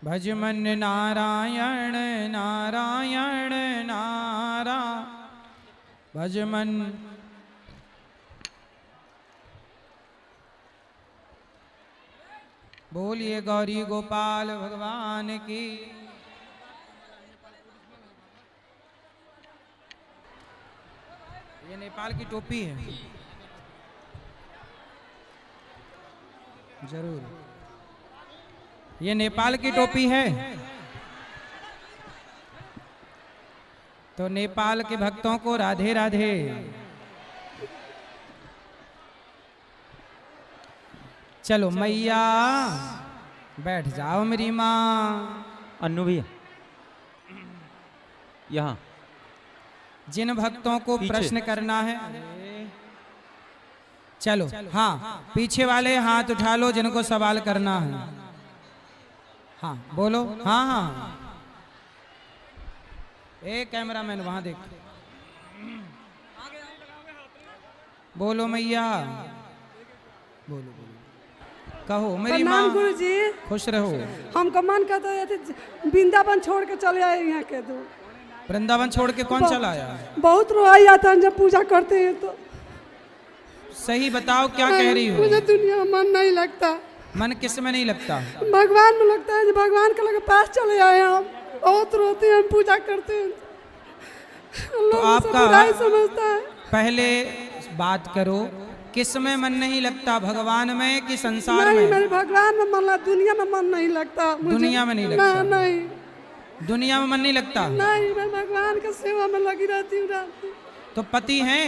भज मन नारायण नारायण नारा भज मन। बोलिए गौरी गोपाल भगवान की। ये नेपाल की टोपी है, जरूर ये नेपाल की टोपी है। तो नेपाल के भक्तों को राधे राधे। चलो मैया बैठ जाओ मेरी माँ। अन्नू भैया यहाँ जिन भक्तों को पीछे। प्रश्न करना है, चलो हाँ पीछे वाले हाथ उठा लो जिनको सवाल करना है। हाँ बोलो। हाँ हाँ ए कैमरामैन वहां देख। बोलो मैया, बोलो बोलो कहो मेरी माँ। प्रणाम गुरु जी। खुश रहो। हमको मन करता है वृंदावन छोड़ के चले आए यहाँ के दो। वृंदावन छोड़ के कौन चला आया? बहुत रोई आता है जब पूजा करते हैं तो। सही बताओ क्या कह रही हो? मुझे दुनिया में मन नहीं लगता। मन किस में नहीं लगता? भगवान में लगता है, भगवान के लगे पास चले आए हम। बहुत रोते हैं, पूजा करते हैं तो आपका समझता है। पहले बात करो, किस में मन नहीं लगता, भगवान में कि संसार नहीं, में? मेरे भगवान में मन, दुनिया में मन नहीं लगता मुझे। दुनिया में नहीं लगता? नहीं, दुनिया में मन नहीं लगता? नहीं, मैं भगवान के सेवा में लगी रहती हूँ। तो पति हैं?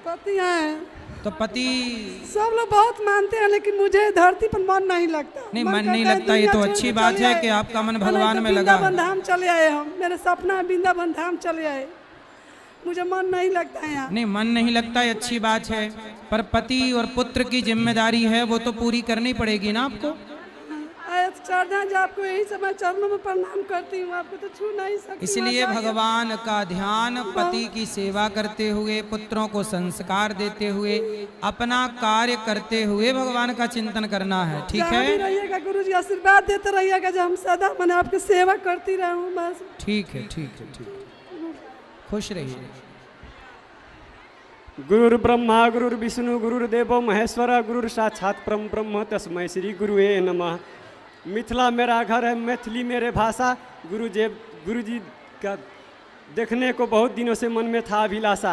पति हैं तो पति सब लोग बहुत मानते हैं, लेकिन मुझे धरती पर मन नहीं लगता। नहीं, मन नहीं लगता ये तो अच्छी बात है कि आपका मन भगवान में लगा। वृंदावन धाम चले आए हम, मेरे सपना है वृंदावन धाम चले आए। मुझे मन नहीं लगता है यहाँ। नहीं मन नहीं लगता ये अच्छी बात है, पर पति और पुत्र की जिम्मेदारी है वो तो पूरी करनी पड़ेगी ना आपको। चरणा जी आपको यही समय चरणों में प्रणाम करती हूँ, आपको तो छू नहीं सकती। इसलिए भगवान का ध्यान पति की सेवा करते हुए, पुत्रों को संस्कार देते हुए, अपना कार्य करते हुए भगवान का चिंतन करना है। ठीक है, रहिएगा गुरु जी, आशीर्वाद देते रहिएगा जब हम सदा मैंने आपकी सेवा करती रहूँ बस। ठीक है ठीक है ठीक है, खुश रहिए। गुरुर् ब्रह्मा गुरुर्विष्णु गुरुर्देवो महेश्वर गुरुर् साक्षात परम ब्रह्म तस्मै श्री गुरुवे नमः। मिथिला मेरा घर है, मैथिली मेरे भाषा। गुरु जी का देखने को बहुत दिनों से मन में था अभिलाषा।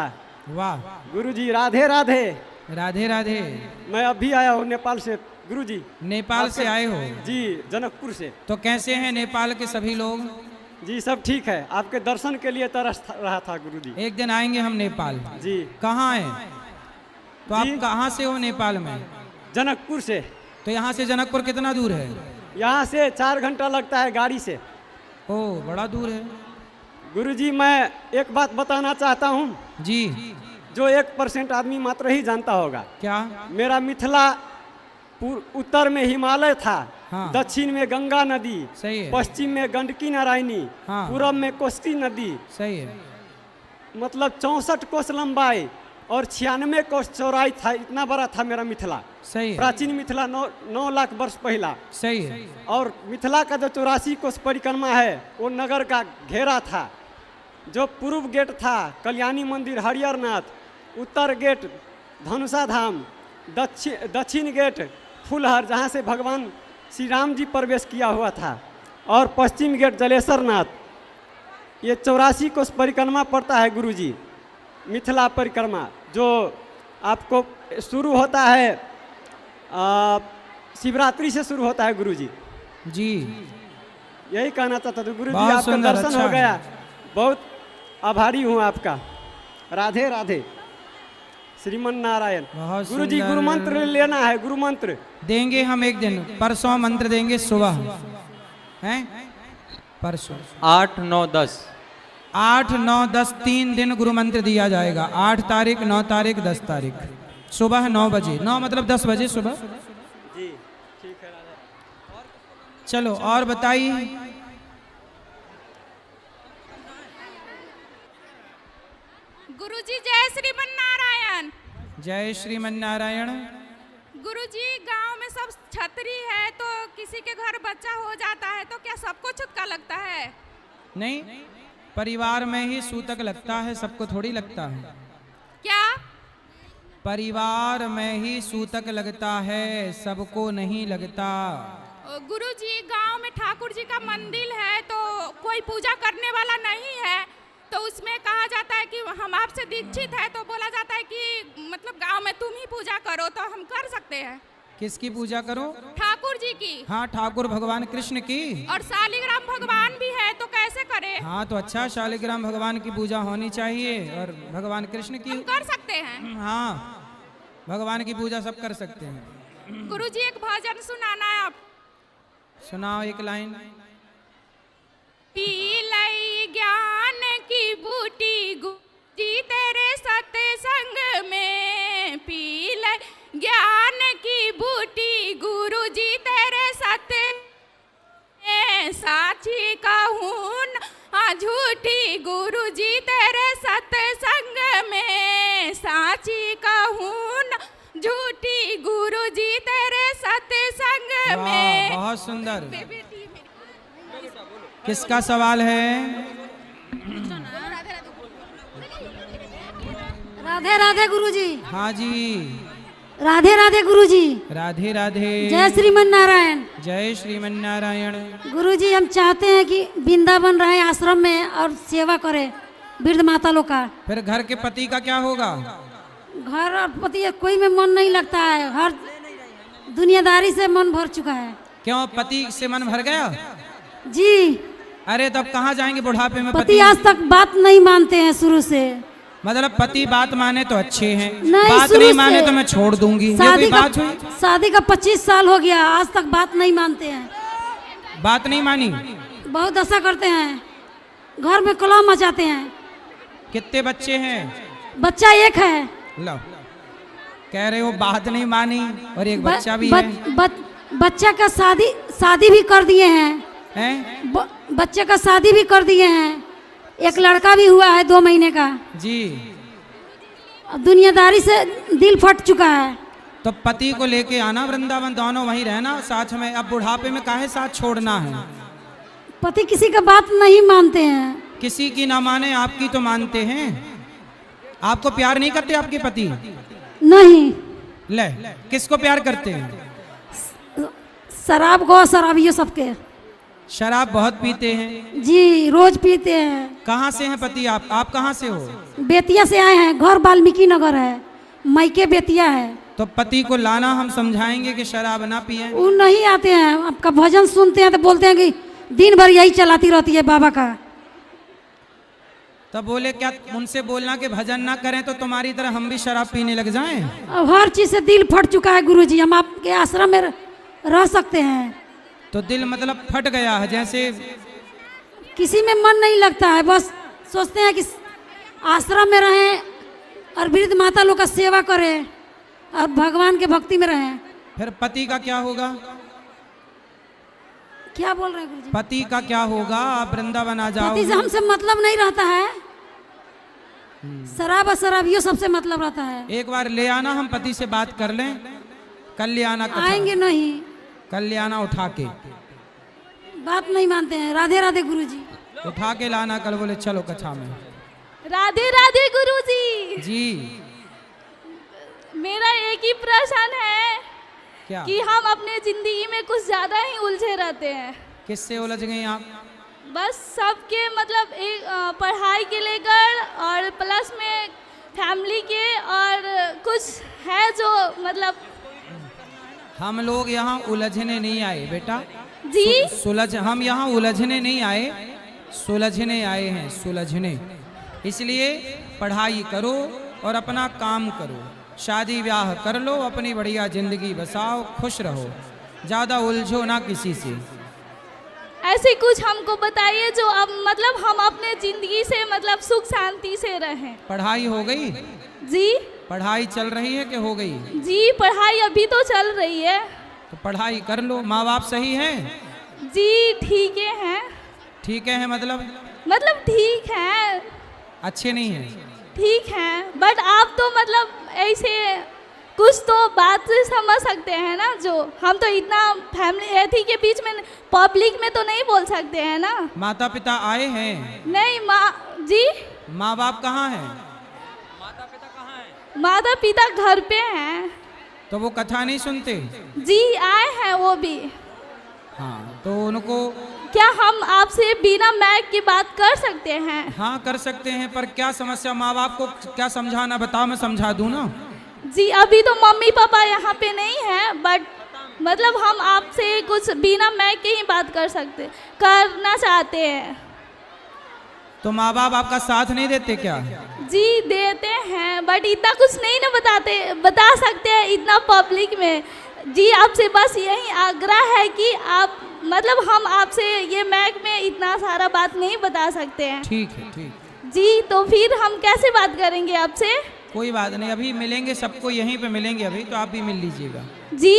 वाह गुरु जी राधे राधे। राधे राधे। मैं अभी आया हूँ नेपाल से गुरु जी। नेपाल से आए हो? जी जनकपुर से। तो कैसे हैं नेपाल के सभी लोग? जी सब ठीक है, आपके दर्शन के लिए तरस रहा था गुरु जी। एक दिन आएंगे हम नेपाल। जी कहाँ है? तो आप कहाँ से हो नेपाल में? जनकपुर से। तो यहाँ से जनकपुर कितना दूर है? यहाँ से 4 घंटा लगता है गाड़ी से। ओ बड़ा दूर है। गुरुजी मैं एक बात बताना चाहता हूँ जी, जो 1% आदमी मात्र ही जानता होगा। क्या? मेरा मिथिला उत्तर में हिमालय था। हाँ। दक्षिण में गंगा नदी। सही है। पश्चिम में गंडकी नारायणी। हाँ। पूरब में कोसी नदी। सही है। मतलब 64 कोस लंबाई और 96 कोस चौड़ाई था। इतना बड़ा था मेरा मिथिला। सही है। प्राचीन मिथिला 9 लाख वर्ष पहला। सही है। और मिथिला का जो 84 कोस परिक्रमा है वो नगर का घेरा था। जो पूर्व गेट था कल्याणी मंदिर हरिहरनाथ, उत्तर गेट धनुषा धाम, दक्षिण गेट फूलहर जहाँ से भगवान श्री राम जी प्रवेश किया हुआ था, और पश्चिम गेट जलेश्वर नाथ। ये 84 कोस परिक्रमा पड़ता है गुरुजी, मिथिला परिक्रमा, जो आपको शुरू होता है शिवरात्रि से शुरू होता है गुरुजी। जी यही कहना चाहता था गुरुजी, बहुत आपका सुंदर, दर्शन अच्छा हो गया, है। बहुत आभारी हूँ आपका। राधे राधे। श्रीमन नारायण। बहुत गुरुजी सुंदर। गुरु मंत्र लेना है, गुरु मंत्र देंगे हम एक दिन, परसों मंत्र देंगे सुबह, हैं? परसों 8, 9, 10 8, 9, 10 3 दिन गुरु मंत्र दिया जाएगा। 8 तारीख, 9 तारीख, 10 तारीख सुबह 9 बजे। 9 मतलब 10 बजे सुबह। जी ठीक है। राधे। चलो और बताइए। गुरुजी जय श्रीमन नारायण। जय श्रीमन नारायण। गुरुजी गांव में सब छतरी है, तो किसी के घर बच्चा हो जाता है तो क्या छुतका लगता है? नहीं, परिवार में ही सूतक लगता है, सबको थोड़ी लगता है। क्या? परिवार में ही सूतक लगता है, सबको नहीं लगता। गुरुजी, गांव में ठाकुर जी का मंदिर है तो कोई पूजा करने वाला नहीं है, तो उसमें कहा जाता है कि हम आपसे दीक्षित है, तो बोला जाता है कि मतलब गांव में तुम ही पूजा करो, तो हम कर सकते हैं। किसकी पूजा करो? ठाकुर जी की। हाँ, ठाकुर भगवान कृष्ण की। और शालिग्राम भगवान भी है, तो कैसे करें? हाँ तो अच्छा, शालिग्राम भगवान की पूजा होनी चाहिए और भगवान कृष्ण की। हम कर सकते हैं। हाँ, भगवान की पूजा सब कर सकते हैं। गुरुजी, एक भजन सुनाना है आप। सुनाओ एक लाइन। पी लई ज्ञान की बूटी गुरुजी तेरे सत्संग में, पी लई ज्ञान की बूटी गुरुजी तेरे सत्संग में, साची कहूँ ना झूठी गुरुजी तेरे सत्संग में, साची कहूँ ना झूठी गुरुजी तेरे सत्संग वाह, में। बहुत सुंदर। किसका सवाल है? राधे राधे गुरुजी। हाँ जी, राधे राधे गुरुजी। राधे राधे। जय श्रीमन नारायण। जय श्रीमन नारायण। गुरुजी, हम चाहते हैं कि वृंदावन रहे आश्रम में और सेवा करे वृद्ध माता लोग का। फिर घर के पति का क्या होगा? घर और पति कोई में मन नहीं लगता है, हर दुनियादारी से मन भर चुका है। क्यों, पति से मन भर गया? जी। अरे तब कहाँ जाएंगे बुढ़ापे में? पति आज तक बात नहीं मानते हैं शुरू से। मतलब पति बात माने तो अच्छे हैं, नहीं, बात शुरू नहीं माने से। तो मैं छोड़ दूंगी, ये कोई बात हुई? शादी का 25 साल हो गया, आज तक बात नहीं मानते हैं। बात नहीं मानी? बहुत दशा करते हैं, घर में कलह मचाते हैं। कितने बच्चे हैं? बच्चा एक है। लो, कह रहे हो बात नहीं मानी और एक बच्चा भी है। बच्चा का शादी भी कर दिए हैं। बच्चे का शादी भी कर दिए हैं, एक लड़का भी हुआ है 2 महीने का जी। अब दुनियादारी से दिल फट चुका है। तो पति को लेके आना वृंदावन, दोनों वहीं रहना साथ में। अब बुढ़ापे में काहे साथ छोड़ना है? पति किसी का बात नहीं मानते हैं। किसी की ना माने, आपकी तो मानते हैं। आपको प्यार नहीं करते आपके पति? नहीं। ले, किसको प्यार करते हैं? शराब को, शराबियों सबके। शराब बहुत पीते हैं? जी, रोज पीते हैं। कहाँ से हैं पति आप कहाँ से हो? बेतिया से आए हैं, घर वाल्मीकि नगर है, मायके बेतिया है। तो पति को लाना, हम समझाएंगे कि शराब ना पिए। वो नहीं आते हैं, आपका भजन सुनते हैं तो बोलते हैं कि दिन भर यही चलाती रहती है बाबा का। तब बोले क्या उनसे बोलना कि भजन ना करें तो तुम्हारी तरह हम भी शराब पीने लग जाएं? अब हर चीज से दिल फट चुका है गुरुजी, हम आपके आश्रम में रह सकते हैं। तो दिल मतलब फट गया है, जैसे किसी में मन नहीं लगता है, बस सोचते हैं कि आश्रम में रहें और वृद्ध माता लोग का सेवा करें और भगवान के भक्ति में रहें। फिर पति का क्या होगा? क्या बोल रहे हैं गुरुजी? पति का क्या होगा? आप वृंदावन आ जाओ। पति से हमसे मतलब नहीं रहता है, शराब और शराबियों सबसे मतलब रहता है। एक बार ले आना, हम पति से बात कर लें। कल ले आना। आएंगे नहीं, कल ले आना उठा के। बात नहीं मानते हैं। राधे राधे गुरुजी। उठा के लाना कल, बोले चलो कथा में। राधे राधे गुरुजी। जी। मेरा एक ही प्रश्न है क्या? कि हम अपने जिंदगी में कुछ ज्यादा ही उलझे रहते हैं। किससे उलझ गए आप? बस सबके मतलब एक पढ़ाई के लेकर और प्लस में फैमिली के, और कुछ है जो मतलब। हम लोग यहाँ उलझने नहीं आए बेटा जी। हम यहाँ उलझने नहीं आए, सुलझने आए हैं, सुलझने। इसलिए पढ़ाई करो और अपना काम करो, शादी ब्याह कर लो, अपनी बढ़िया जिंदगी बसाओ, खुश रहो, ज़्यादा उलझो ना किसी से। ऐसे कुछ हमको बताइए जो अब मतलब हम अपने जिंदगी से मतलब सुख शांति से रहें। पढ़ाई हो गई? जी। पढ़ाई चल रही है कि हो गई? जी, पढ़ाई अभी तो चल रही है। तो पढ़ाई कर लो। माँ बाप सही हैं? जी, ठीक है। ठीक है मतलब ठीक है। अच्छे नहीं हैं? ठीक है, बट आप तो मतलब ऐसे कुछ तो बात से समझ सकते हैं ना। जो हम तो इतना फैमिली एथी के बीच में पब्लिक में तो नहीं बोल सकते हैं ना। माता पिता आए हैं? नहीं माँ जी, माँ बाप कहाँ हैं? माता पिता घर पे हैं। तो वो कथा नहीं सुनते? जी आए हैं वो भी। हाँ, तो उनको क्या हम आपसे बिना मैक की बात कर सकते हैं? हाँ कर सकते हैं, पर क्या समस्या? माँ बाप को क्या समझाना, बताओ, मैं समझा दूँ ना। जी अभी तो मम्मी पापा यहाँ पे नहीं है, बट मतलब हम आपसे कुछ बिना मैक के ही बात करना चाहते हैं। तो माँ बाप आपका साथ नहीं देते क्या? जी देते हैं, बट इतना कुछ नहीं ना बता सकते हैं इतना पब्लिक में। जी आपसे बस यही आग्रह है कि आप मतलब हम आपसे ये मैक में इतना सारा बात नहीं बता सकते हैं। ठीक है, ठीक। जी तो फिर हम कैसे बात करेंगे आपसे? कोई बात नहीं, अभी मिलेंगे सबको, यहीं पे मिलेंगे अभी, तो आप भी मिल लीजिएगा। जी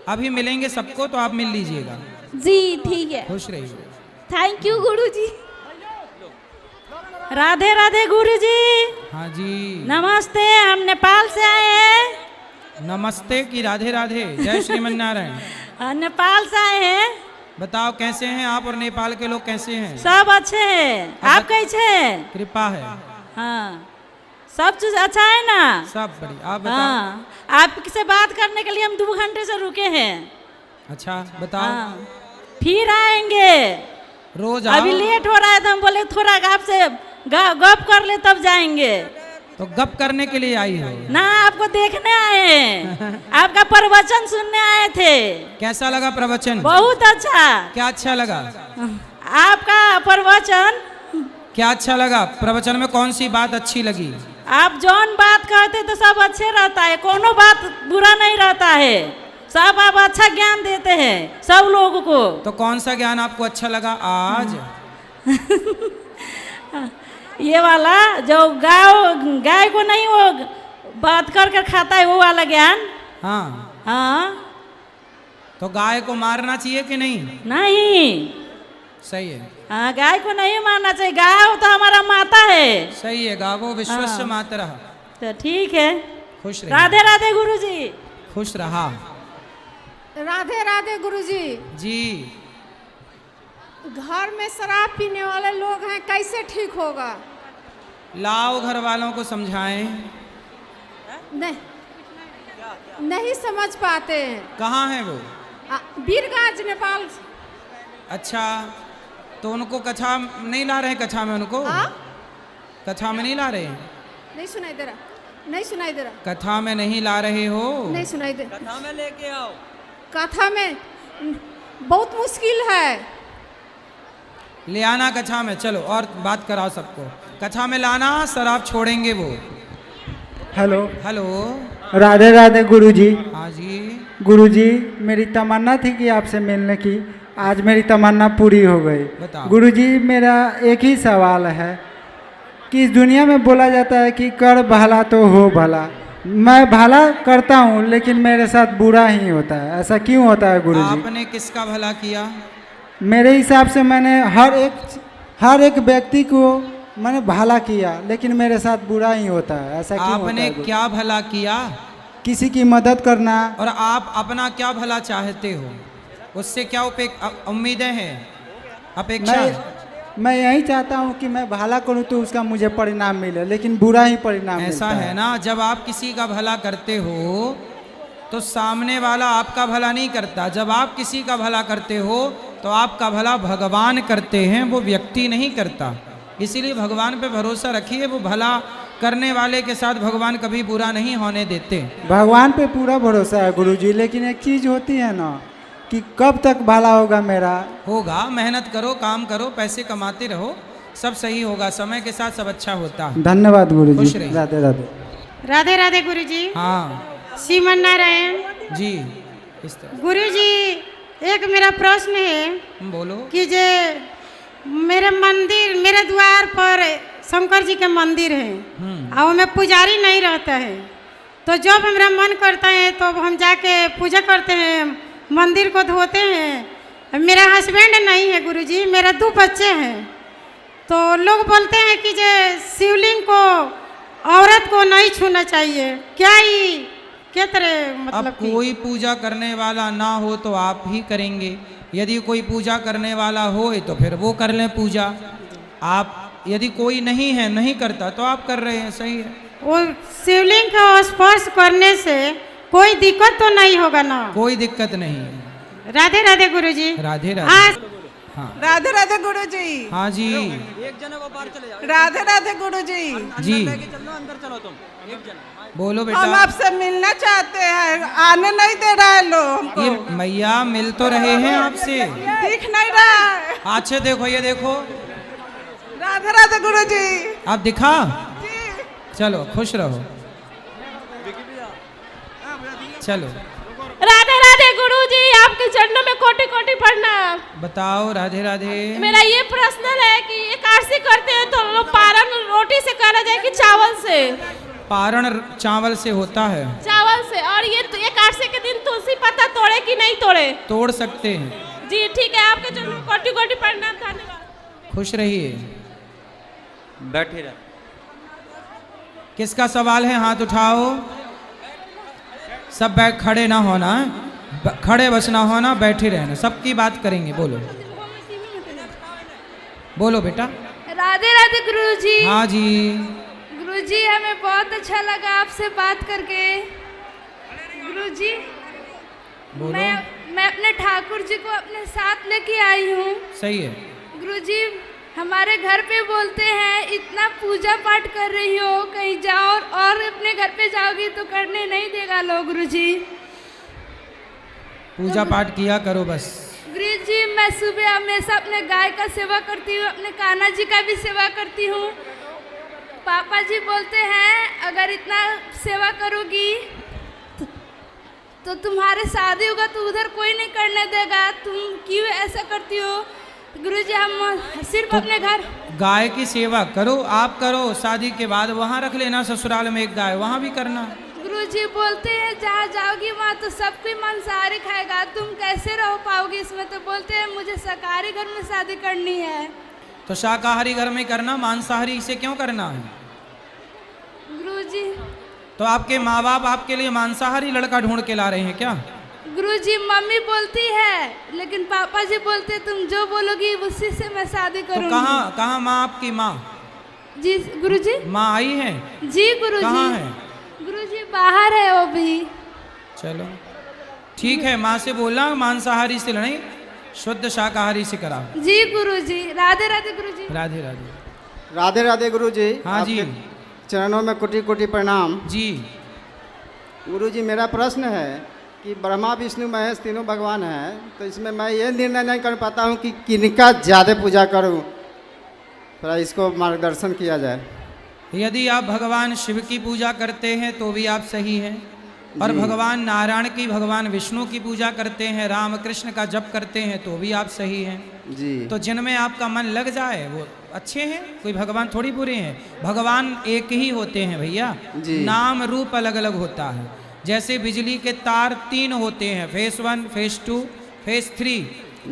अभी मिलेंगे सबको, तो आप मिल लीजिएगा। जी ठीक है, खुश रहिए। थैंक यू गुरुजी। राधे राधे गुरुजी। हाँ जी, नमस्ते, हम नेपाल से आए हैं। नमस्ते की राधे राधे, जय श्रीमन नारायण। नेपाल से आए हैं। बताओ कैसे हैं आप, और नेपाल के लोग कैसे हैं? सब अच्छे हैं, आप कैसे हैं? कृपा है। हाँ सब चीज अच्छा है ना? सब बढ़िया, आप बताओ। हाँ आपसे बात करने के लिए हम 2 घंटे से रुके हैं। अच्छा बताओ। हाँ फिर आएंगे, रोज आओ। अभी लेट हो रहा है तो हम बोले थोड़ा आपसे गप कर ले तब जाएंगे। तो गप करने के लिए आई हो ना, आपको देखने आए हैं। आपका प्रवचन सुनने आए थे। कैसा लगा प्रवचन? बहुत अच्छा। क्या अच्छा लगा? आपका प्रवचन क्या अच्छा लगा? प्रवचन में कौन सी बात अच्छी लगी? आप जौन बात कहते तो सब अच्छे रहता है, कोनो बात बुरा नहीं रहता है, सब आप अच्छा ज्ञान देते हैं सब लोगों को। तो कौन सा ज्ञान आपको अच्छा लगा आज? ये वाला जो गाय को नहीं वो बात कर खाता है, वो वाला ज्ञान। हाँ हाँ तो गाय को मारना चाहिए कि नहीं? नहीं, सही है। हाँ गाय को नहीं मारना चाहिए, गाय तो हमारा माता है। सही है, गावो विश्वस्य हाँ। मातरः। तो ठीक है, खुश रहिए। राधे राधे गुरुजी। खुश रहा। राधे राधे गुरुजी। जी घर में शराब पीने वाले लोग हैं, कैसे ठीक होगा? लाओ घर वालों को समझाएं। नहीं समझ पाते हैं। कहाँ है वो? बीरगंज नेपाल। अच्छा, तो उनको कक्षा नहीं ला रहे हैं? कक्षा में उनको कक्षा में नहीं ला रहे हैं? नहीं सुनाई दे रहा, नहीं सुनाई दे रहा। कथा में नहीं ला रहे हो? नहीं सुनाई दे। कथा में लेके आओ। कथा में बहुत मुश्किल है। ले आना कक्षा में, चलो और बात कराओ सबको। कक्षा में लाना, शराब छोड़ेंगे वो। हेलो हेलो, राधे राधे गुरुजी। हाँ जी। गुरुजी मेरी तमन्ना थी कि आपसे मिलने की, आज मेरी तमन्ना पूरी हो गई। बताओ। गुरुजी मेरा एक ही सवाल है कि इस दुनिया में बोला जाता है कि कर भला तो हो भला। मैं भला करता हूँ लेकिन मेरे साथ बुरा ही होता है, ऐसा क्यों होता है गुरुजी? आपने किसका भला किया? मेरे हिसाब से मैंने हर एक व्यक्ति को मैंने भला किया, लेकिन मेरे साथ बुरा ही होता है, ऐसा क्यों होता आपने है गुरुजी? क्या भला किया? किसी की मदद करना। और आप अपना क्या भला चाहते हो? उससे क्या उम्मीदें हैं, अपेक्षा है? मैं यही चाहता हूँ कि मैं भला करूँ तो उसका मुझे परिणाम मिले, लेकिन बुरा ही परिणाम ऐसा मिलता है ना, जब आप किसी का भला करते हो तो सामने वाला आपका भला नहीं करता। जब आप किसी का भला करते हो तो आपका भला भगवान करते हैं, वो व्यक्ति नहीं करता। इसीलिए भगवान पे भरोसा रखिए, वो भला करने वाले के साथ भगवान कभी बुरा नहीं होने देते। भगवान पे पूरा भरोसा है गुरुजी, लेकिन एक चीज़ होती है ना कि कब तक भला होगा मेरा। होगा, मेहनत करो, काम करो, पैसे कमाते रहो, सब सही होगा, समय के साथ सब अच्छा होता है। धन्यवाद खुश गुरुजी। रहिए। राधे राधे। राधे राधे गुरुजी। हाँ श्रीमन नारायण जी, इस तरह गुरुजी, एक मेरा प्रश्न है बोलो। कि जे मेरे मंदिर, मेरे द्वार पर शंकर जी के मंदिर है और में पुजारी नहीं रहता है, तो जब हमारा मन करता है तो हम जाके पूजा करते हैं, मंदिर को धोते हैं। मेरा हस्बैंड नहीं है गुरुजी, मेरा 2 बच्चे हैं, तो लोग बोलते हैं कि जे शिवलिंग को औरत को नहीं छूना चाहिए, क्या ये क्या तरह अब मतलब कि कोई पूजा करने वाला ना हो तो आप ही करेंगे, यदि कोई पूजा करने वाला हो तो फिर वो कर लें पूजा। आप यदि कोई नहीं है, नहीं करता, तो आप कर रहे हैं, सही है। वो शिवलिंग का स्पर्श करने से कोई दिक्कत तो नहीं होगा ना? कोई दिक्कत नहीं है। राधे राधे गुरुजी। राधे राधे। आज हाँ राधे राधे गुरु जी। हाँ जी राधे राधे गुरु जी। जी बोलो हम बेटा। आपसे मिलना चाहते हैं, आने नहीं दे रहा है लोग हमको। ये मैया मिल तो रहे हैं आपसे, दिख नहीं रहा है। अच्छे देखो, ये देखो, राधे राधे गुरु जी। आप दिखा। जी चलो खुश रहो, चलो राधे राधे गुरुजी, आपके चरणों में कोटि कोटि प्रणाम। बताओ। राधे राधे। मेरा ये प्रश्न है कि एकादशी करते हैं तो लोग पारण रोटी से करा जाए कि चावल से? पारण चावल से होता है। चावल से। और ये एकादशी के दिन तुलसी पत्ता तोड़े कि नहीं तोड़े? तोड़ सकते हैं। जी ठीक है, आपके चरणों में कोटि कोटि प्रणाम, धन्यवाद। खुश रहिए। बैठे रह। किसका सवाल है? हाथ उठाओ। सब बैठ, खड़े ना होना, खड़े बस ना होना, बैठे रहना, सबकी बात करेंगे। बोलो बोलो बेटा। राधे राधे गुरुजी। हाँ जी। गुरुजी हमें बहुत अच्छा लगा आपसे बात करके। गुरुजी बोलो। मैं अपने ठाकुर जी को अपने साथ लेके आई हूँ। सही है। गुरुजी हमारे घर पे बोलते हैं इतना पूजा पाठ कर रही हो, कहीं जाओ और अपने घर पे जाओगी तो करने नहीं देगा लोग। गुरुजी पूजा पाठ किया करो बस। गुरुजी मैं सुबह हमेशा अपने गाय का सेवा करती हूँ, अपने कान्हा जी का भी सेवा करती हूँ। पापा जी बोलते हैं अगर इतना सेवा करोगी तो तुम्हारे शादी होगा तो उधर कोई नहीं करने देगा, तुम क्यों ऐसा करती हो? गुरुजी हम सिर्फ अपने घर गाय की सेवा करो, आप करो, शादी के बाद वहाँ रख लेना ससुराल में एक गाय, वहाँ भी करना। गुरुजी बोलते हैं जहाँ जाओगी वहाँ तो सब कोई मांसाहारी खाएगा, तुम कैसे रह पाओगी इसमें? तो बोलते हैं मुझे शाकाहारी घर में शादी करनी है। तो शाकाहारी घर में करना, मांसाहारी से क्यों करना है? गुरुजी तो आपके माँ बाप आपके लिए मांसाहारी लड़का ढूंढ के ला रहे हैं क्या? गुरुजी मम्मी बोलती है लेकिन पापा जी बोलते तुम जो बोलोगी उसी से मैं शादी तो करूंगी। कहाँ माँ आपकी? माँ जी गुरुजी। माँ आई है? जी गुरुजी। कहाँ है? गुरुजी बाहर है वो भी। चलो ठीक है, माँ से बोलना मांसाहारी से नहीं, शुद्ध शाकाहारी से करा। जी गुरुजी। राधे राधे गुरुजी। राधे राधे। राधे राधे गुरु जी। हाँ जी। चरणों में कोटि कोटि प्रणाम। जी गुरु जी मेरा प्रश्न है कि ब्रह्मा विष्णु महेश तीनों भगवान हैं, तो इसमें मैं ये निर्णय नहीं कर पाता हूँ कि किनका ज़्यादा पूजा करूँ, थोड़ा इसको मार्गदर्शन किया जाए। यदि आप भगवान शिव की पूजा करते हैं तो भी आप सही हैं, और भगवान नारायण की, भगवान विष्णु की पूजा करते हैं, राम कृष्ण का जप करते हैं तो भी आप सही हैं। जी तो जिनमें आपका मन लग जाए वो अच्छे हैं, कोई भगवान थोड़ी बुरे हैं। भगवान एक ही होते हैं भैया, नाम रूप अलग अलग होता है। जैसे बिजली के तार 3 होते हैं, फेस 1, फेस 2, फेस 3,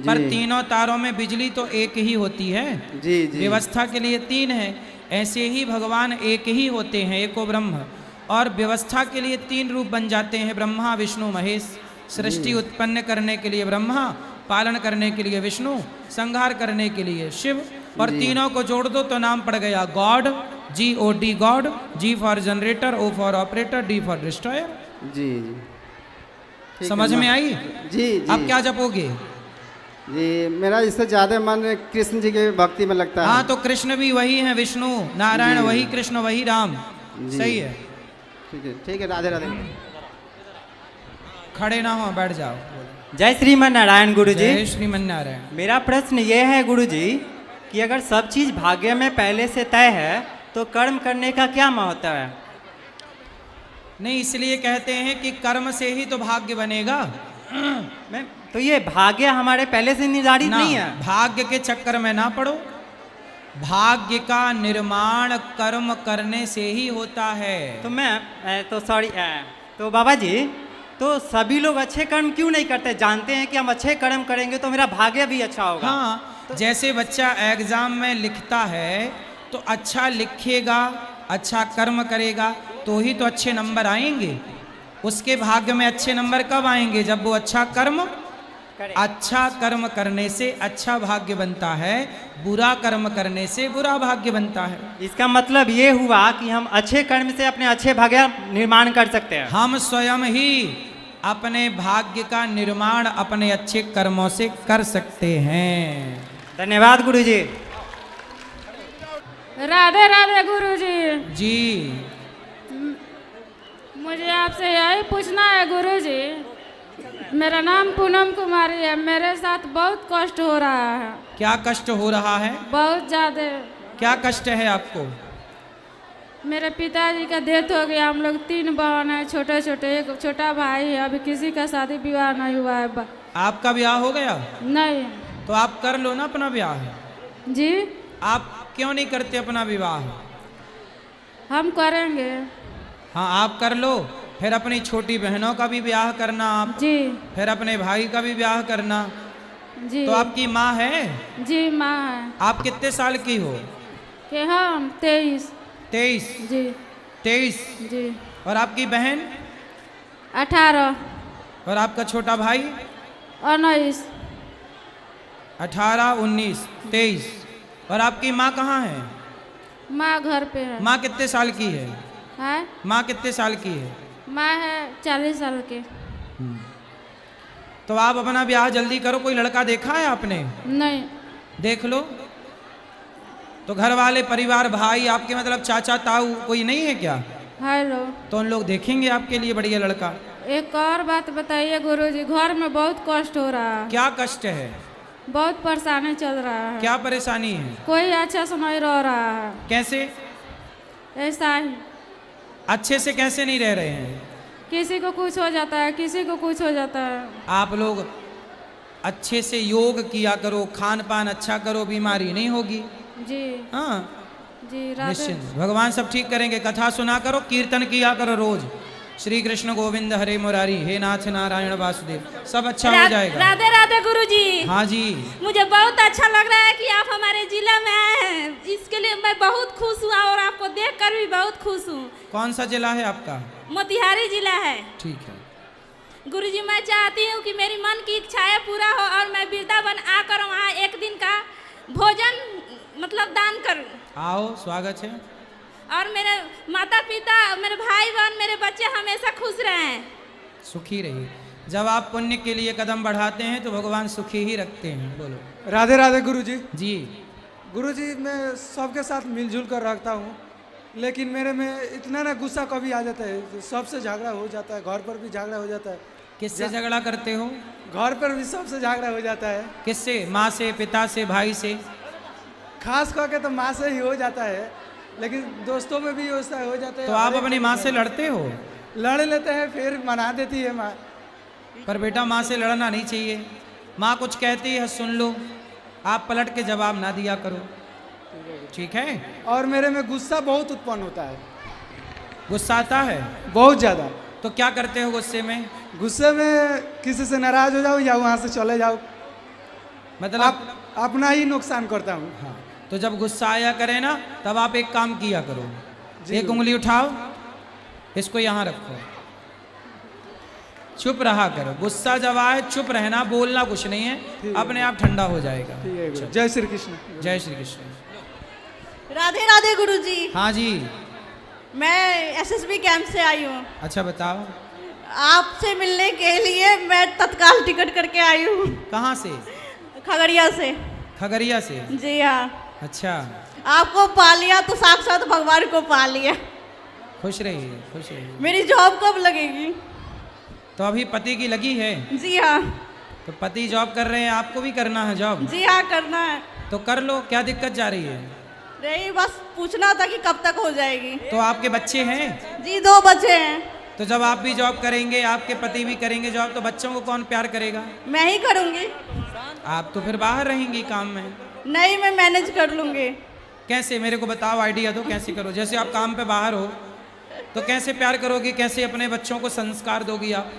पर तीनों तारों में बिजली तो एक ही होती है। जी जी। व्यवस्था के लिए 3 है, ऐसे ही भगवान एक ही होते हैं, एको ब्रह्म, और व्यवस्था के लिए 3 रूप बन जाते हैं, ब्रह्मा विष्णु महेश। सृष्टि उत्पन्न करने के लिए ब्रह्मा, पालन करने के लिए विष्णु, संहार करने के लिए शिव, और तीनों को जोड़ दो तो नाम पड़ गया God. GOD God, G for generator, O for operator, D for destroyer. जी जी। समझ में आई? जी जी। अब क्या जपोगे? जी मेरा इससे ज़्यादा मन कृष्ण जी की भक्ति में लगता है। हाँ तो कृष्ण भी वही है, विष्णु नारायण वही, कृष्ण वही, राम। सही है। ठीक है। राधे राधे। खड़े ना हो, बैठ जाओ। जय श्रीमन नारायण गुरु जी। जय श्रीमन नारायण। मेरा प्रश्न ये है गुरु जी कि अगर सब चीज़ भाग्य में पहले से तय है तो कर्म करने का क्या महत्व है? नहीं, इसलिए कहते हैं कि कर्म से ही तो भाग्य बनेगा। मैं तो ये भाग्य हमारे पहले से निर्धारित नहीं है। भाग्य के चक्कर में ना पड़ो, भाग्य का निर्माण कर्म करने से ही होता है। तो मैं तो सॉरी, तो बाबा जी तो सभी लोग अच्छे कर्म क्यों नहीं करते? जानते हैं कि हम अच्छे कर्म करेंगे तो मेरा भाग्य भी अच्छा होगा। हाँ तो जैसे बच्चा एग्जाम में लिखता है तो अच्छा लिखेगा, अच्छा कर्म करेगा तो ही तो अच्छे नंबर आएंगे। उसके भाग्य में अच्छे नंबर कब आएंगे? जब वो अच्छा कर्म करने से अच्छा भाग्य बनता है, बुरा कर्म करने से बुरा भाग्य बनता है। इसका मतलब ये हुआ कि हम अच्छे कर्म से अपने अच्छे भाग्य निर्माण कर सकते हैं। हम स्वयं ही अपने भाग्य का निर्माण अपने अच्छे कर्मों से कर सकते हैं। धन्यवाद गुरुजी। राधे राधे गुरुजी। जी मुझे आपसे यही पूछना है गुरुजी, मेरा नाम पूनम कुमारी है, मेरे साथ बहुत कष्ट हो रहा है। क्या कष्ट हो रहा है? बहुत ज़्यादा। क्या कष्ट है आपको? मेरे पिताजी का डेथ हो गया, हम लोग 3 बहन हैं, छोटे छोटे, एक छोटा भाई है, अभी किसी का शादी विवाह नहीं हुआ है। आपका ब्याह हो गया? नहीं। तो आप कर लो ना अपना ब्याह। जी आप क्यों नहीं करते अपना विवाह? हम करेंगे। हाँ आप कर लो, फिर अपनी छोटी बहनों का भी ब्याह करना आप। जी। फिर अपने भाई का भी ब्याह करना। जी। तो आपकी माँ है? जी माँ है। आप कितने साल की हो? कि हम 23। 23? जी 23। जी। और आपकी बहन? 18। और आपका छोटा भाई? 19। 18, 19, 23। और आपकी माँ कहाँ है? माँ घर पे है। माँ कितने साल की है? माँ कितने साल की है? माँ है 40 साल के। तो आप अपना ब्याह जल्दी करो। कोई लड़का देखा है आपने? नहीं। देख लो। तो घर वाले परिवार भाई आपके मतलब चाचा ताऊ कोई नहीं है क्या? हेलो। तो उन लोग देखेंगे आपके लिए बढ़िया लड़का। एक और बात बताइए गुरुजी, घर में बहुत कष्ट हो रहा है। क्या कष्ट है? बहुत परेशानी चल रहा है। क्या परेशानी है? कोई अच्छा से नहीं रह रहा है। कैसे? ऐसा ही। अच्छे से कैसे नहीं रह रहे हैं? किसी को कुछ हो जाता है, किसी को कुछ हो जाता है। आप लोग अच्छे से योग किया करो, खान पान अच्छा करो, बीमारी नहीं होगी। जी हाँ जी। राधे। निश्चिंत, भगवान सब ठीक करेंगे। कथा सुना करो, कीर्तन किया करो रोज। श्री कृष्ण गोविंद हरे मुरारी, हे नाथ नारायण वासुदेव, सब अच्छा हो जाएगा। राधे राधे गुरुजी। हाँ जी। मुझे बहुत अच्छा लग रहा है कि आप हमारे जिला में आए हैं, इसके लिए मैं बहुत खुश हुआ और आपको देखकर भी बहुत खुश हूँ। कौन सा जिला है आपका? मोतिहारी जिला है। ठीक है। गुरुजी मैं चाहती हूँ कि मेरी मन की इच्छाएं पूरा हो और मैं वृंदावन आकर वहाँ एक दिन का भोजन मतलब दान करूँ। आओ, स्वागत है। और मेरे माता पिता, मेरे भाई बहन, मेरे बच्चे हमेशा खुश रहें, सुखी रहिए। जब आप पुण्य के लिए कदम बढ़ाते हैं तो भगवान सुखी ही रखते हैं। बोलो। राधे राधे गुरुजी। जी। गुरुजी मैं सबके साथ मिलजुल कर रखता हूँ, लेकिन मेरे में इतना ना गुस्सा कभी आ जाता है, सबसे झगड़ा हो जाता है, घर पर भी झगड़ा हो जाता है। किससे झगड़ा करते हो? घर पर भी सबसे झगड़ा हो जाता है। किससे? माँ से, पिता से, भाई से? खास करके तो माँ से ही हो जाता है, लेकिन दोस्तों में भी हो जाता है। तो आप अपनी माँ से लड़ते हो? लड़ लेते हैं, फिर मना देती है माँ। पर बेटा माँ से लड़ना नहीं चाहिए। माँ कुछ कहती है सुन लो, आप पलट के जवाब ना दिया करो, ठीक है? और मेरे में गुस्सा बहुत उत्पन्न होता है। गुस्सा आता है? बहुत ज़्यादा। तो क्या करते हो गुस्से में? गुस्से में किसी से नाराज हो जाओ या वहाँ से चले जाओ, मतलब अपना ही नुकसान करता हूँ। हाँ, तो जब गुस्सा आया करे ना, तब आप एक काम किया करो। एक उंगली उठाओ, इसको यहाँ रखो, चुप रहा करो। गुस्सा जब आए चुप रहना, बोलना कुछ नहीं है, अपने आप ठंडा हो जाएगा। जय श्री कृष्ण। जय श्री कृष्ण। राधे राधे गुरुजी। हाँ जी। मैं एसएसबी कैंप से आई हूँ। अच्छा बताओ। आपसे मिलने के लिए मैं तत्काल टिकट करके आई हूँ। कहाँ से? खगड़िया से। खगड़िया से? जी हाँ। अच्छा। आपको पा लिया तो साक्षात भगवान को पा लिया। खुश रहिए, खुश रहिए। मेरी जॉब कब लगेगी? तो अभी पति की लगी है? जी हाँ। तो पति जॉब कर रहे हैं, आपको भी करना है जॉब? जी हाँ करना है। तो कर लो, क्या दिक्कत जा रही है? नहीं बस पूछना था कि कब तक हो जाएगी। तो आपके बच्चे हैं? जी 2 बच्चे हैं। तो जब आप भी जॉब करेंगे, आपके पति भी करेंगे जॉब, तो बच्चों को कौन प्यार करेगा? मैं ही करूँगी। आप तो फिर बाहर रहेंगी काम में। नहीं मैं मैनेज कर लूँगी। कैसे? मेरे को बताओ, आइडिया दो कैसे करो। जैसे आप काम पे बाहर हो तो कैसे प्यार करोगी, कैसे अपने बच्चों को संस्कार दोगी आप?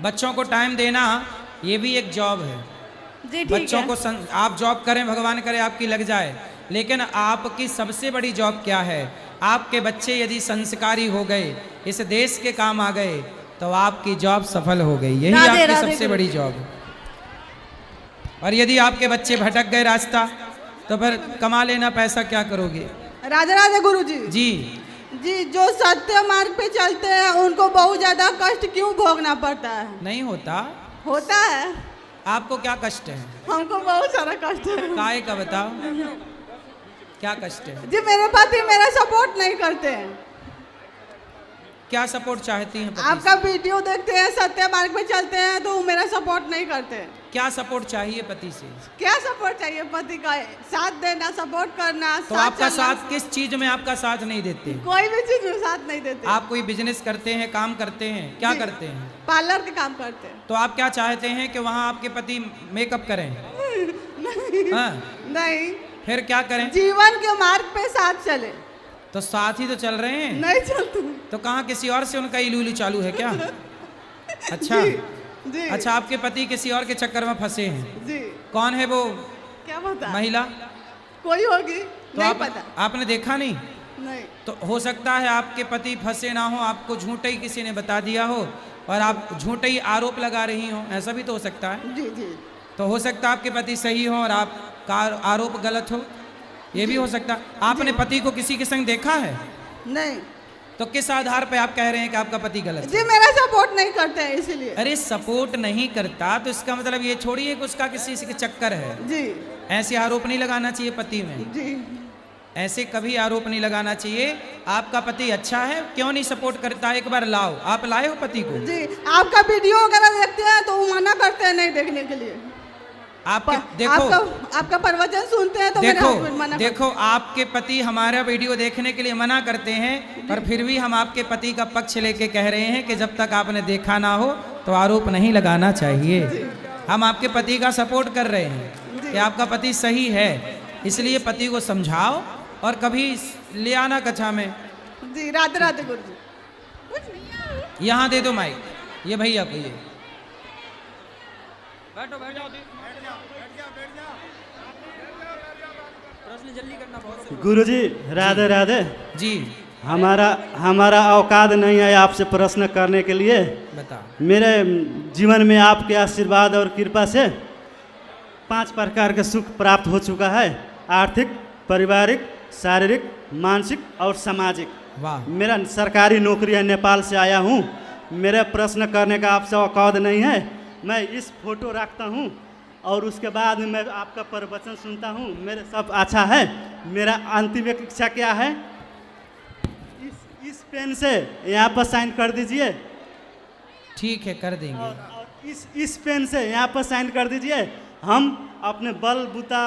बच्चों को टाइम देना ये भी एक जॉब है। जी ठीक बच्चों है। को आप जॉब करें, भगवान करे आपकी लग जाए, लेकिन आपकी सबसे बड़ी जॉब क्या है? आपके बच्चे यदि संस्कारी हो गए, इस देश के काम आ गए, तो आपकी जॉब सफल हो गई। यही राधे आपकी राधे सबसे बड़ी जॉब है। और यदि आपके बच्चे भटक गए रास्ता, तो फिर कमा लेना पैसा क्या करोगे? राधे राधे गुरुजी। जी जी, जो सत्य मार्ग पे चलते हैं उनको बहुत ज्यादा कष्ट क्यों भोगना पड़ता है? नहीं होता। होता है। आपको क्या कष्ट है? हमको बहुत सारा कष्ट है। काय का बताओ, क्या कष्ट है? जी, मेरे पति मेरा सपोर्ट नहीं करते हैं। क्या सपोर्ट चाहती हैं पति आपका वीडियो देखते हैं, सत्य मार्ग पे चलते हैं, तो वो मेरा सपोर्ट नहीं करते। क्या सपोर्ट चाहिए पति से? क्या सपोर्ट चाहिए पति का? साथ देना, सपोर्ट करना। तो आपका साथ किस चीज में आपका साथ नहीं देते? कोई भी चीज में साथ नहीं देते। आप कोई बिजनेस करते हैं, काम करते हैं, क्या करते हैं? पार्लर के काम करते हैं। तो आप क्या चाहते हैं कि वहाँ आपके पति मेकअप करें? हाँ? नहीं। फिर क्या करें? जीवन के मार्ग पे साथ चले। तो साथ ही तो चल रहे हैं। नहीं चलते। तो कहाँ किसी और से उनका इलू चालू है क्या? अच्छा जी। अच्छा, आपके पति किसी और के चक्कर में फंसे हैं। जी। कौन है वो क्या पता? महिला? कोई होगी। तो नहीं आप पता। आपने देखा नहीं? नहीं। तो हो सकता है आपके पति फंसे ना हो, आपको झूठे ही किसी ने बता दिया हो और आप झूठे ही आरोप लगा रही हो, ऐसा भी तो हो सकता है। जी जी। तो हो सकता है आपके पति सही हो और आपका आरोप गलत हो, ये भी हो सकता। आपने पति को किसी के संग देखा है? नहीं। तो किस आधार पे आप कह रहे हैं कि आपका पति गलत है? जी, मेरा सपोर्ट नहीं करते हैं इसीलिए। अरे सपोर्ट नहीं करता तो इसका मतलब ये छोड़िए कि उसका किसी के चक्कर है। जी। ऐसे आरोप नहीं लगाना चाहिए पति में। जी। ऐसे कभी आरोप नहीं लगाना चाहिए। आपका पति अच्छा है, क्यों नहीं सपोर्ट करता? एक बार लाओ। आप लाए हो पति को? जी, आपका वीडियो वगैरह देखते हैं तो वो मना करते हैं नहीं देखने के लिए। आप देखो, आपका प्रवचन सुनते हैं तो देखो मेरे मना देखो आपके पति हमारा वीडियो देखने के लिए मना करते हैं, पर फिर भी हम आपके पति का पक्ष लेके कह रहे हैं कि जब तक आपने देखा ना हो तो आरोप नहीं लगाना चाहिए। हम आपके पति का सपोर्ट कर रहे हैं कि आपका पति सही है, इसलिए पति को समझाओ और कभी ले आना कक्षा में। जी, राधे राधे गुरुजी। यहाँ दे दो माइक, ये भैया को। ये बैठो बैठो गुरुजी राधे राधे जी। हमारा औकात नहीं है आपसे प्रश्न करने के लिए। बता। मेरे जीवन में आपके आशीर्वाद और कृपा से 5 प्रकार के सुख प्राप्त हो चुका है: आर्थिक, पारिवारिक, शारीरिक, मानसिक और सामाजिक। वाह। मेरा सरकारी नौकरी है, नेपाल से आया हूँ। मेरे प्रश्न करने का आपसे औकात नहीं है। मैं इस फोटो रखता हूँ और उसके बाद मैं आपका प्रवचन सुनता हूँ। मेरे सब अच्छा है। मेरा अंतिम इच्छा क्या है? इस पेन से यहाँ पर साइन कर दीजिए। ठीक है, कर देंगे। और इस पेन से यहाँ पर साइन कर दीजिए। हम अपने बल बूता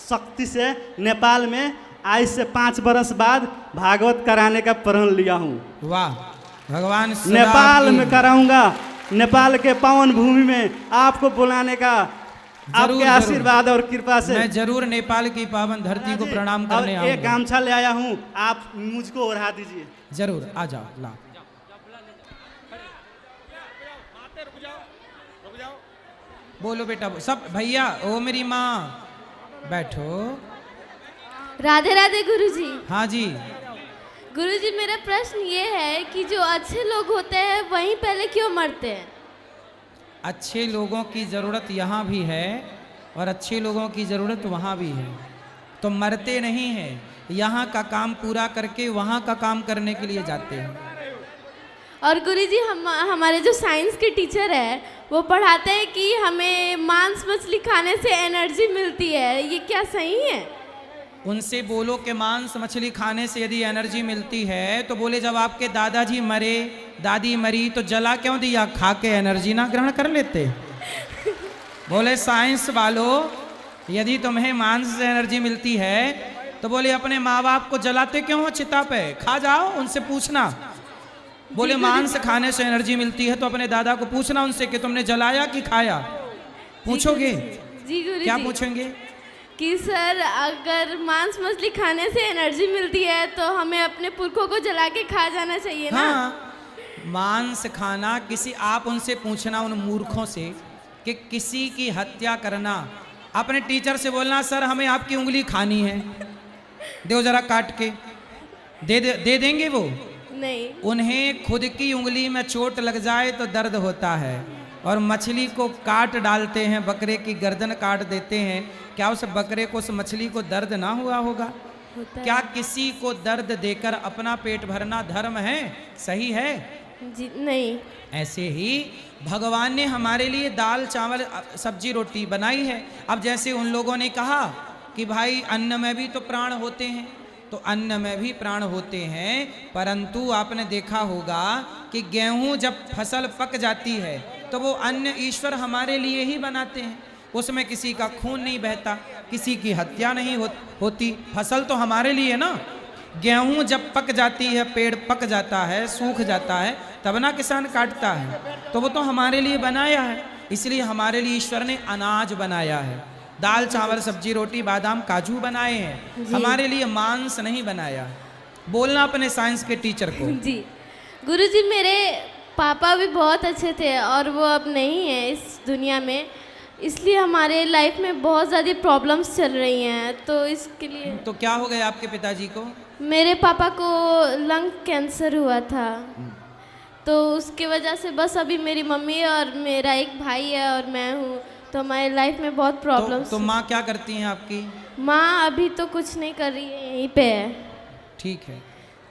शक्ति से नेपाल में आज से 5 बरस बाद भागवत कराने का प्रण लिया हूँ। वाह, भगवान नेपाल में कराऊंगा। नेपाल के पावन भूमि में आपको बुलाने का आपके आशीर्वाद और कृपा से मैं जरूर नेपाल की पावन धरती को प्रणाम करने आऊंगा। एक गामछा ले आया हूँ, आप मुझको ओढ़ा दीजिए। जरूर, आ जाओ। ला बोलो बेटा सब। भैया, ओ मेरी माँ, बैठो। राधे राधे गुरुजी। हाँ जी। गुरुजी, मेरा प्रश्न ये है कि जो अच्छे लोग होते हैं वहीं पहले क्यों मरते हैं? अच्छे लोगों की ज़रूरत यहाँ भी है और अच्छे लोगों की ज़रूरत वहाँ भी है, तो मरते नहीं हैं। यहाँ का काम पूरा करके वहाँ का काम करने के लिए जाते हैं। और गुरुजी, हमारे जो साइंस के टीचर है वो पढ़ाते हैं कि हमें मांस मछली खाने से एनर्जी मिलती है, ये क्या सही है? उनसे बोलो कि मांस मछली खाने से यदि एनर्जी मिलती है तो बोले जब आपके दादाजी मरे, दादी मरी तो जला क्यों दिया? खा के एनर्जी ना ग्रहण कर लेते? बोले साइंस वालों, यदि तुम्हें मांस से एनर्जी मिलती है तो बोले अपने माँ बाप को जलाते क्यों हो चिता पे? खा जाओ, उनसे पूछना। बोले मांस खाने से एनर्जी मिलती है तो अपने दादा को पूछना उनसे कि तुमने जलाया कि खाया। पूछोगे? जी गुरुजी। क्या पूछेंगे? कि सर अगर मांस मछली खाने से एनर्जी मिलती है तो हमें अपने पुरखों को जला के खा जाना चाहिए ना? हाँ, मांस खाना किसी, आप उनसे पूछना उन मूर्खों से कि किसी की हत्या करना। अपने टीचर से बोलना सर हमें आपकी उंगली खानी है, दो जरा काट के। दे देंगे वो? नहीं। उन्हें खुद की उंगली में चोट लग जाए तो दर्द होता है, और मछली को काट डालते हैं, बकरे की गर्दन काट देते हैं, क्या उस बकरे को, उस मछली को दर्द ना हुआ होगा? क्या किसी को दर्द देकर अपना पेट भरना धर्म है? सही है? जी नहीं। ऐसे ही भगवान ने हमारे लिए दाल चावल सब्जी रोटी बनाई है। अब जैसे उन लोगों ने कहा कि भाई अन्न में भी तो प्राण होते हैं, तो अन्न में भी प्राण होते हैं, परंतु आपने देखा होगा कि गेहूं जब फसल पक जाती है तो वो अन्न ईश्वर हमारे लिए ही बनाते हैं, उसमें किसी का खून नहीं बहता, किसी की हत्या नहीं होती। फसल तो हमारे लिए ना, गेहूं जब पक जाती है, पेड़ पक जाता है, सूख जाता है, तब ना किसान काटता है, तो वो तो हमारे लिए बनाया है। इसलिए हमारे लिए ईश्वर ने अनाज बनाया है, दाल चावल सब्जी रोटी बादाम काजू बनाए हैं, हमारे लिए मांस नहीं बनाया। बोलना अपने साइंस के टीचर को। जी गुरुजी, मेरे पापा भी बहुत अच्छे थे और वो अब नहीं है इस दुनिया में, इसलिए हमारे लाइफ में बहुत ज़्यादा प्रॉब्लम्स चल रही हैं। तो इसके लिए तो क्या हो गया आपके पिताजी को? मेरे पापा को लंग कैंसर हुआ था, तो उसके वजह से बस अभी मेरी मम्मी और मेरा एक भाई है और मैं हूँ, तो हमारे लाइफ में बहुत प्रॉब्लम्स। तो माँ क्या करती हैं आपकी? माँ अभी तो कुछ नहीं कर रही है, यहीं पे है। ठीक है,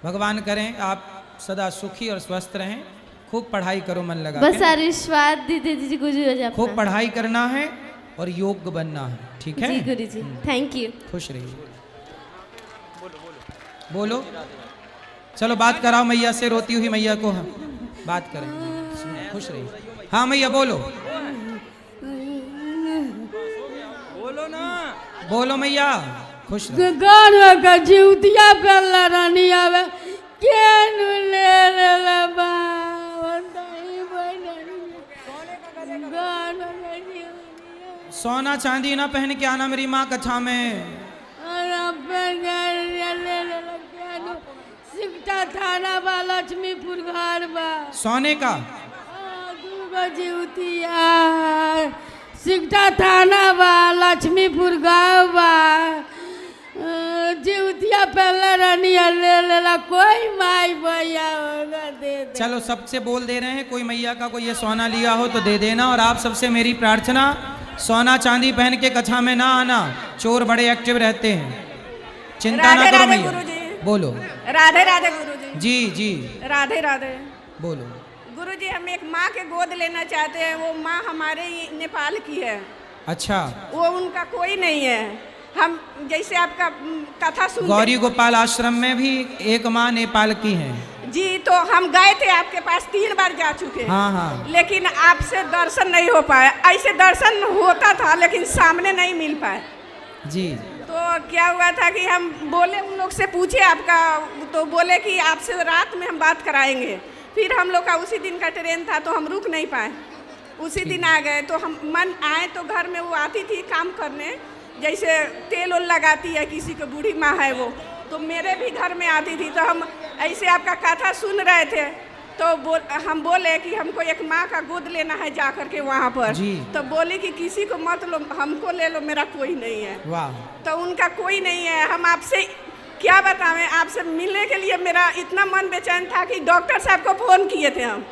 भगवान करें आप सदा सुखी और स्वस्थ रहें, खूब पढ़ाई करो मन लगा बस आशीर्वाद दीजिए गुरुजी, खूब पढ़ाई करना है और योग्य बनना है। ठीक है जी गुरुजी, थैंक यू। खुश रहिए। बोलो, चलो बात कराओ मैया से, रोती हुई मैया को हम बात करें, खुश रहिए। हाँ मैया बोलो, बोलो ना, बोलो मैया, खुश गान का जीवतिया पहला रानी आवे केन ले ले बा सोना चांदी ना पहन के आना मेरी माँ कक्षा में। सिकटा थाना बा लक्ष्मीपुर घर बा सोने का जीवतिया, सिकटा थाना बा लक्ष्मीपुर गाँव बा, जीवतिया पहले रानी ले लेला, कोई माई भैया होगा दे दे। चलो सबसे बोल दे रहे हैं, कोई मैया का कोई ये सोना लिया हो तो दे देना। और आप सबसे मेरी प्रार्थना, सोना चांदी पहन के कक्षा में ना आना, चोर बड़े एक्टिव रहते हैं, चिंता ना करो मैया। बोलो राधे राधे गुरुजी। जी जी राधे राधे। बोलो गुरुजी, हम एक माँ के गोद लेना चाहते हैं, वो माँ हमारे नेपाल की है। अच्छा, वो उनका कोई नहीं है। हम जैसे आपका कथा सुन गौरी गोपाल आश्रम में भी एक माँ नेपाल की है जी, तो हम गए थे आपके पास, 3 बार जा चुके हैं। हाँ हाँ, लेकिन आपसे दर्शन नहीं हो पाया। ऐसे दर्शन होता था लेकिन सामने नहीं मिल पाए जी। तो क्या हुआ था कि हम बोले, उन लोग से पूछे आपका, तो बोले कि आपसे रात में हम बात कराएंगे। फिर हम लोग का उसी दिन का ट्रेन था तो हम रुक नहीं पाए, उसी दिन आ गए। तो हम मन आए तो घर में वो आती थी काम करने, जैसे तेल ओल लगाती है, किसी को बूढ़ी माँ है वो, तो मेरे भी घर में आती थी। तो हम ऐसे आपका कथा सुन रहे थे, तो हम बोले कि हमको एक माँ का गोद लेना है जा कर के वहाँ पर। तो बोली कि किसी को मत लो, हमको ले लो, मेरा कोई नहीं है। वाह। तो उनका कोई नहीं है। हम आपसे क्या बतावें, आपसे मिलने के लिए मेरा इतना मन बेचैन था कि डॉक्टर साहब को फ़ोन किए थे हम।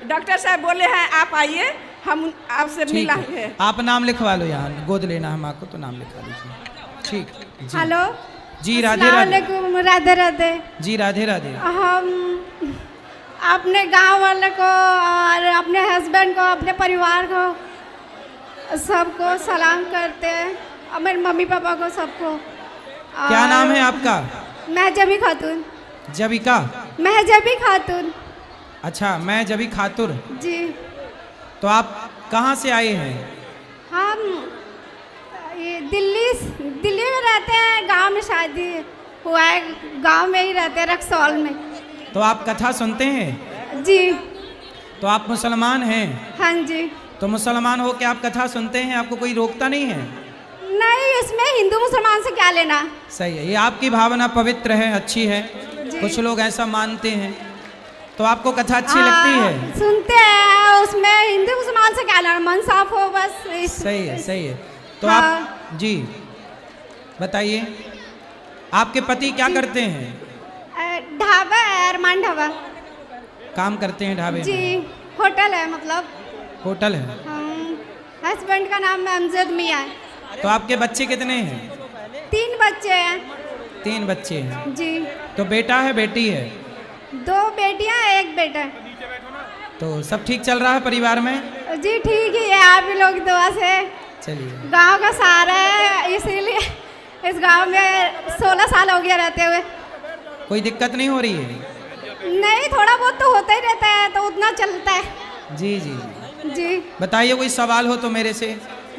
डॉक्टर साहब बोले हैं आप आइए, हम आपसे मिलेंगे। आप नाम लिखवा लो, यहाँ गोद लेना है माँ को तो नाम लिखवा लीजिए। ठीक जी। हेलो जी, राधे राधे। राधे राधे जी, राधे राधे। हम अपने गांव वाले को और अपने हस्बैंड को, अपने परिवार को, सबको सलाम करते हैं, और मेरे मम्मी पापा को, सबको। क्या नाम है आपका? महजबी खातून। जबिका? महजबी खातून। अच्छा, मैं जबी खातूर जी। तो आप कहाँ से आए हैं? हम ये दिल्ली में रहते हैं, गांव में शादी हुआ है, गांव में ही रहते हैं, रक्सौल में। तो आप कथा सुनते हैं? जी। तो आप मुसलमान हैं? हाँ जी। तो मुसलमान हो के आप कथा सुनते हैं, आपको कोई रोकता नहीं है? नहीं, इसमें हिंदू मुसलमान से क्या लेना। सही है, ये आपकी भावना पवित्र है, अच्छी है। कुछ लोग ऐसा मानते हैं, तो आपको कथा अच्छी लगती है? सुनते हैं, उसमें हिंदू मुसलमान से क्या लेना, मन साफ हो बस। सही है, सही है। तो हाँ। आप जी बताइए, आपके पति क्या करते हैं? ढाबा है, अरमान ढाबा। काम करते हैं ढाबे जी, में? होटल है मतलब। होटल है। हस्बैंड का नाम अमजद मियाँ है। तो आपके बच्चे कितने हैं? 3 बच्चे हैं। 3 बच्चे हैं। जी। तो बेटा है बेटी है? 2 बेटियां 1 बेटा है। तो सब ठीक चल रहा है परिवार में? जी ठीक ही है, आप ही लोग दुआ से। चलिए। गांव का सहारा है, इसीलिए इस गांव में 16 साल हो गया रहते हुए। कोई दिक्कत नहीं हो रही है? नहीं, थोड़ा बहुत तो होता ही रहता है, तो उतना चलता है। जी जी जी। बताइए, कोई सवाल हो तो मेरे से।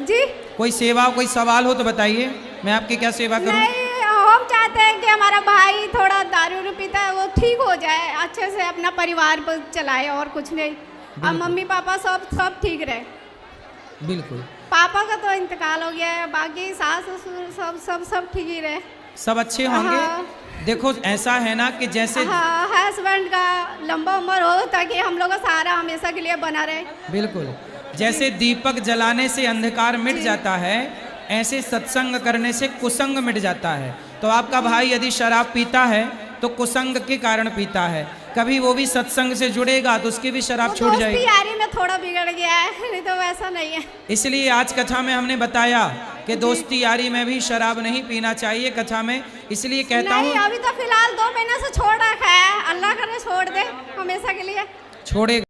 जी। कोई सेवा, कोई सवाल हो तो बताइए, मैं आपकी क्या सेवा करूं? नहीं, हम चाहते हैं कि हमारा भाई थोड़ा दारू उरू पीता है, वो ठीक हो जाए, अच्छे से अपना परिवार पर चलाए, और कुछ नहीं। और मम्मी पापा सब ठीक रहे। बिल्कुल। पापा का तो इंतकाल हो गया है, बाकी सास ससुर सब ठीक ही रहे। सब अच्छे होंगे। हाँ। देखो ऐसा है ना कि जैसे हाँ, हस्बैंड का लंबा उम्र हो ताकि हम लोग का सहारा हमेशा के लिए बना रहे। बिल्कुल, जैसे दीपक जलाने से अंधकार मिट जाता है, ऐसे सत्संग करने से कुसंग मिट जाता है। तो आपका भाई यदि शराब पीता है तो कुसंग के कारण पीता है, कभी वो भी सत्संग से जुड़ेगा तो उसकी भी शराब छूट जाएगी। यारी में थोड़ा बिगड़ गया है, नहीं तो वैसा नहीं है। इसलिए आज कथा में हमने बताया कि दोस्ती यारी में भी शराब नहीं पीना चाहिए कथा में, इसलिए कहता हूँ। अभी तो फिलहाल 2 महीने से छोड़ रखा है, अल्लाह करे छोड़ दे हमेशा के लिए। छोड़ेगा।